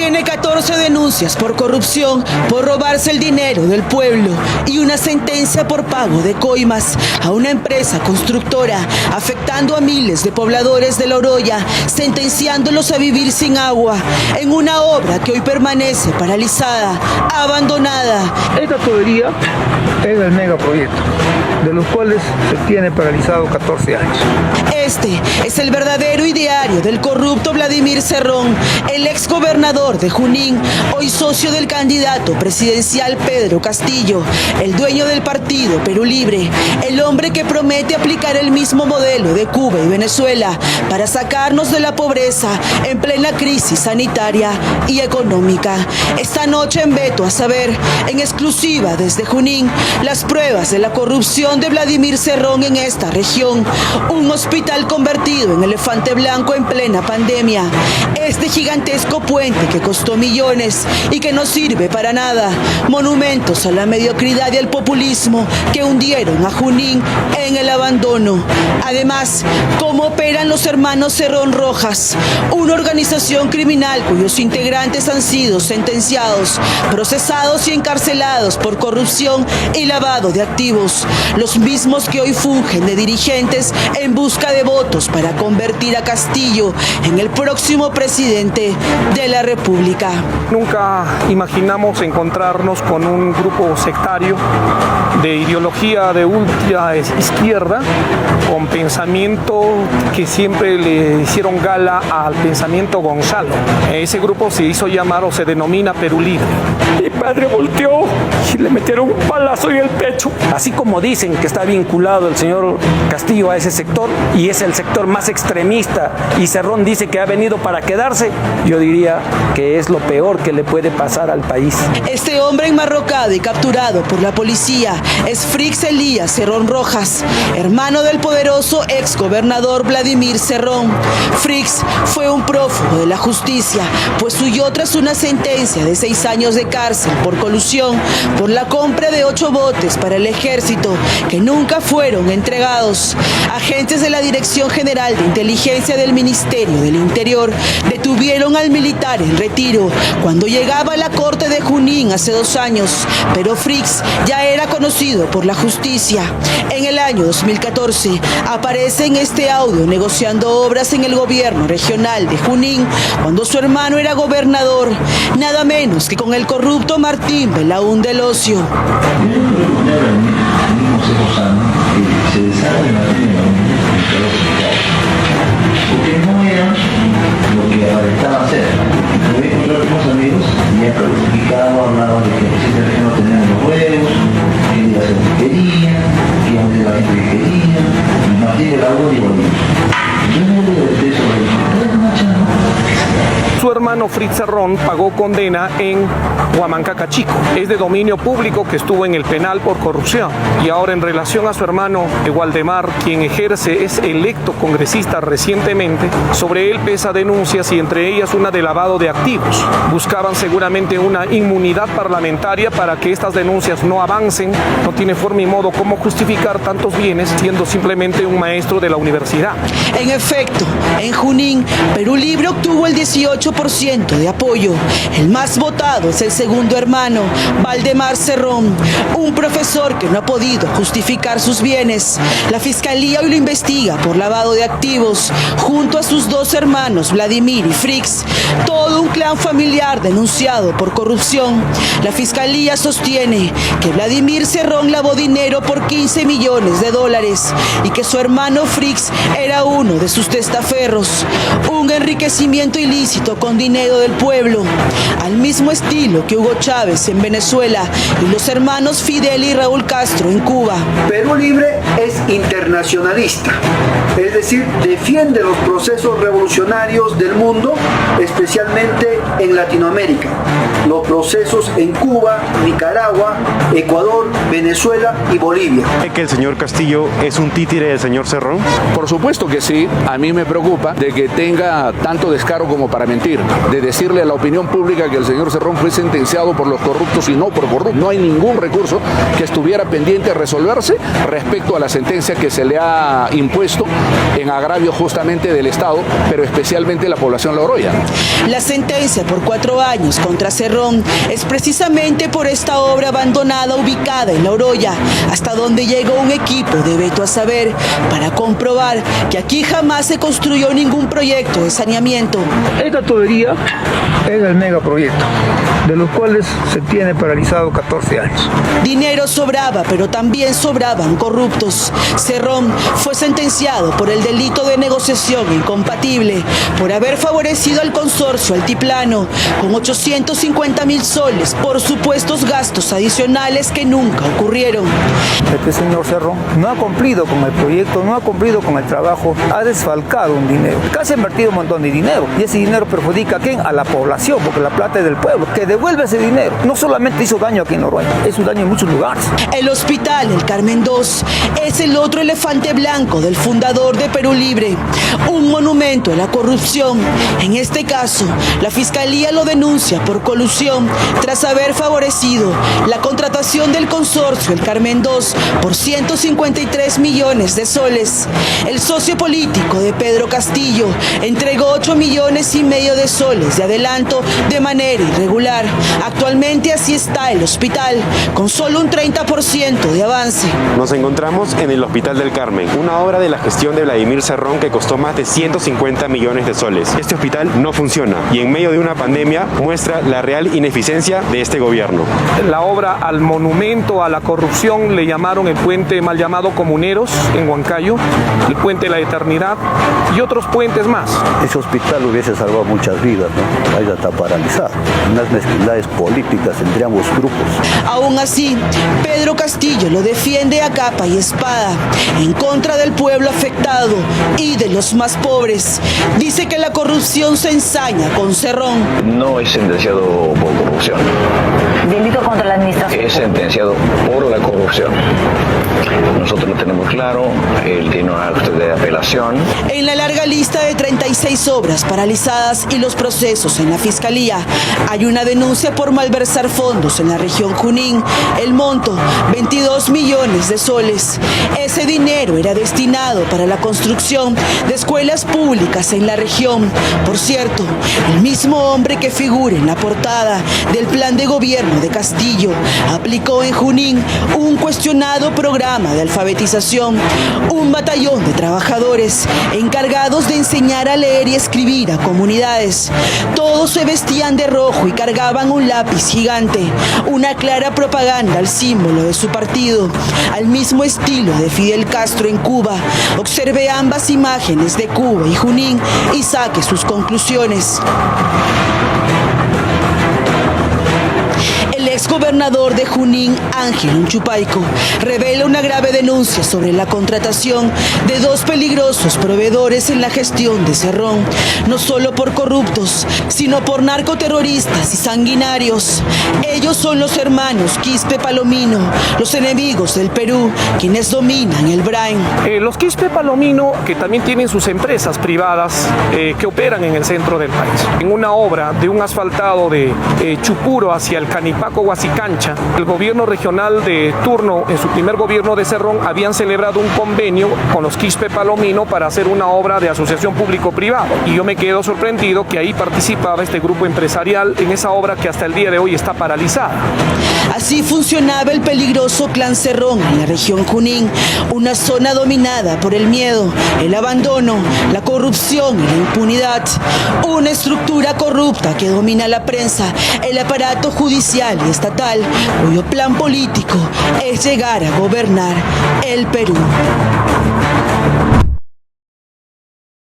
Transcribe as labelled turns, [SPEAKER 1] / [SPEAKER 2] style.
[SPEAKER 1] Tiene 14 denuncias por corrupción, por robarse el dinero del pueblo y una sentencia por pago de coimas a una empresa constructora, afectando a miles de pobladores de La Oroya, sentenciándolos a vivir sin agua, en una obra que hoy permanece paralizada, abandonada.
[SPEAKER 2] Esta tubería es el megaproyecto, de los cuales se tiene paralizado 14 años.
[SPEAKER 1] Este es el verdadero ideario del corrupto Vladimir Cerrón, el exgobernador de Junín, hoy socio del candidato presidencial Pedro Castillo, el dueño del partido Perú Libre, el hombre que promete aplicar el mismo modelo de Cuba y Venezuela para sacarnos de la pobreza en plena crisis sanitaria y económica. Esta noche en Veto a Saber, en exclusiva desde Junín, las pruebas de la corrupción de Vladimir Cerrón en esta región. Un hospital convertido en elefante blanco en plena pandemia. Este gigantesco puente que costó millones y que no sirve para nada. Monumentos a la mediocridad y al populismo que hundieron a Junín en el abandono. Además, ¿cómo operan los hermanos Cerrón Rojas? Una organización criminal cuyos integrantes han sido sentenciados, procesados y encarcelados por corrupción y lavado de activos. Los mismos que hoy fungen de dirigentes en busca de votos para convertir a Castillo en el próximo presidente de la República.
[SPEAKER 3] Nunca imaginamos encontrarnos con un grupo sectario de ideología de ultra izquierda, con pensamiento que siempre le hicieron gala al pensamiento Gonzalo. Ese grupo se hizo llamar o se denomina Perú Libre.
[SPEAKER 4] Mi padre volteó y le metieron un palazo en el pecho. Así como dicen que está vinculado el señor Castillo a ese sector y es el sector más extremista y Cerrón dice que ha venido para quedarse, yo diría que es lo peor que le puede pasar al país.
[SPEAKER 1] Este hombre enmarrocado y capturado por la policía es Frix Elías Cerrón Rojas, hermano del poderoso exgobernador Vladimir Cerrón. Frix fue un prófugo de la justicia, pues huyó tras una sentencia de 6 años de cárcel por colusión por la compra de 8 botes para el ejército que nunca fueron entregados. Agentes de la Dirección General de Inteligencia del Ministerio del Interior detuvieron al militar en retiro cuando llegaba a la corte de Junín hace 2 años, pero Frix ya era conocido por la justicia. En el año 2014 aparece en este audio negociando obras en el gobierno regional de Junín cuando su hermano era gobernador, nada menos que con el corrupto Martín Belaúnde del Ocio.
[SPEAKER 5] Se desarrolla porque no era lo que aparentaba ser. Me voy a encontrar con unos amigos y ya planificado, hablaban de que en esta región no tenían los huevos, que iba a hacer lo que quería, que iba a meter la gente que quería, y Martín de la U y Bolívar. Yo no le eso,
[SPEAKER 3] Su hermano Frix Cerrón pagó condena en Huamancaca Chico. Es de dominio público que estuvo en el penal por corrupción. Y ahora en relación a su hermano Waldemar, quien es electo congresista recientemente, sobre él pesa denuncias y entre ellas una de lavado de activos. Buscaban seguramente una inmunidad parlamentaria para que estas denuncias no avancen. No tiene forma y modo cómo justificar tantos bienes siendo simplemente un maestro de la universidad.
[SPEAKER 1] En efecto, en Junín, Perú Libre obtuvo el 18% de apoyo. El más votado es el segundo hermano, Valdemar Cerrón, un profesor que no ha podido justificar sus bienes. La fiscalía hoy lo investiga por lavado de activos, junto a sus 2 hermanos, Vladimir y Frix. Todo un clan familiar denunciado por corrupción. La fiscalía sostiene que Vladimir Cerrón lavó dinero por $15 millones y que su hermano Frix era uno de sus testaferros. Un enriquecimiento ilícito con dinero del pueblo, al mismo estilo que Hugo Chávez en Venezuela y los hermanos Fidel y Raúl Castro en Cuba.
[SPEAKER 6] Perú Libre es internacionalista, es decir, defiende los procesos revolucionarios del mundo, especialmente en Latinoamérica, los procesos en Cuba, Nicaragua, Ecuador, Venezuela y Bolivia.
[SPEAKER 7] ¿Cree que el señor Castillo es un títere del señor Cerrón?
[SPEAKER 8] Por supuesto que sí. A mí me preocupa de que tenga tanto descaro como para mentir. de decirle a la opinión pública que el señor Cerrón fue sentenciado por los corruptos y no por corrupto. No hay ningún recurso que estuviera pendiente de resolverse respecto a la sentencia que se le ha impuesto en agravio justamente del Estado, pero especialmente la población La Oroya.
[SPEAKER 1] La sentencia por 4 años contra Cerrón es precisamente por esta obra abandonada ubicada en La Oroya, hasta donde llegó un equipo de Veto a Saber para comprobar que aquí jamás se construyó ningún proyecto de saneamiento.
[SPEAKER 2] Esta tubería era el megaproyecto, de los cuales se tiene paralizado 14 años.
[SPEAKER 1] Dinero sobraba, pero también sobraban corruptos. Cerrón fue sentenciado por el delito de negociación incompatible por haber favorecido al consorcio Altiplano con 850.000 soles por supuestos gastos adicionales que nunca ocurrieron.
[SPEAKER 2] Este señor Cerrón no ha cumplido con el proyecto, no ha cumplido con el trabajo, ha desfalcado un dinero. Casi ha invertido un montón de dinero y ese dinero perjudica ¿a quién? A la población, porque la plata es del pueblo, que devuelve ese dinero. No solamente hizo daño aquí en Oroya, hizo daño en muchos lugares.
[SPEAKER 1] El hospital El Carmen II es el otro elefante blanco del fundador de Perú Libre, un monumento a la corrupción. En este caso, la Fiscalía lo denuncia por colusión tras haber favorecido la contratación del consorcio El Carmen II por 153 millones de soles. El socio político de Pedro Castillo entregó 8,5 millones de soles de adelanto de manera irregular. Actualmente así está el hospital, con solo un 30% de avance.
[SPEAKER 7] Nos encontramos en el Hospital del Carmen, una obra de la gestión de Vladimir Cerrón que costó más de 150 millones de soles. Este hospital no funciona y en medio de una pandemia muestra la real ineficiencia de este gobierno.
[SPEAKER 3] La obra al monumento a la corrupción le llamaron el puente mal llamado Comuneros en Huancayo, el puente de la Eternidad y otros puentes más.
[SPEAKER 9] Ese hospital hubiese salvado muchas vidas, ¿no? Ahí está paralizado. Unas mezquindades políticas entre ambos grupos.
[SPEAKER 1] Aún así, Pedro Castillo lo defiende a capa y espada, en contra del pueblo afectado y de los más pobres. Dice que la corrupción se ensaña con Cerrón.
[SPEAKER 5] No es sentenciado por corrupción.
[SPEAKER 10] Delito contra la administración.
[SPEAKER 5] Es sentenciado por la corrupción. Nosotros lo tenemos claro, él tiene una acta de apelación.
[SPEAKER 1] En la larga lista de 36 obras paralizadas y los procesos en la Fiscalía, hay una denuncia por malversar fondos en la región Junín. El monto, 22 millones de soles. Ese dinero era destinado para la construcción de escuelas públicas en la región. Por cierto, el mismo hombre que figura en la portada del plan de gobierno de Castillo aplicó en Junín un cuestionado programa de alfabetización, un batallón de trabajadores encargados de enseñar a leer y escribir a comunidades. Todos se vestían de rojo y cargaban un lápiz gigante, una clara propaganda al símbolo de su partido, al mismo estilo de Fidel Castro en Cuba. Observe ambas imágenes de Cuba y Junín y saque sus conclusiones. El exgobernador de Junín, Ángel Unchupayco, revela una grave denuncia sobre la contratación de 2 peligrosos proveedores en la gestión de Cerrón, no solo por corruptos, sino por narcoterroristas y sanguinarios. Ellos son los hermanos Quispe Palomino, los enemigos del Perú, quienes dominan el Brain.
[SPEAKER 3] Los Quispe Palomino, que también tienen sus empresas privadas que operan en el centro del país. En una obra de un asfaltado de Chupuro hacia el Canipaco Huasicancha, el gobierno regional de turno, en su primer gobierno de Cerrón, habían celebrado un convenio con los Quispe Palomino para hacer una obra de asociación público-privada. Y yo me quedo sorprendido que ahí participaba este grupo empresarial en esa obra que hasta el día de hoy está paralizada.
[SPEAKER 1] Así funcionaba el peligroso clan Cerrón en la región Junín, una zona dominada por el miedo, el abandono, la corrupción y la impunidad. Una estructura corrupta que domina la prensa, el aparato judicial y estatal, cuyo plan político es llegar a gobernar el Perú.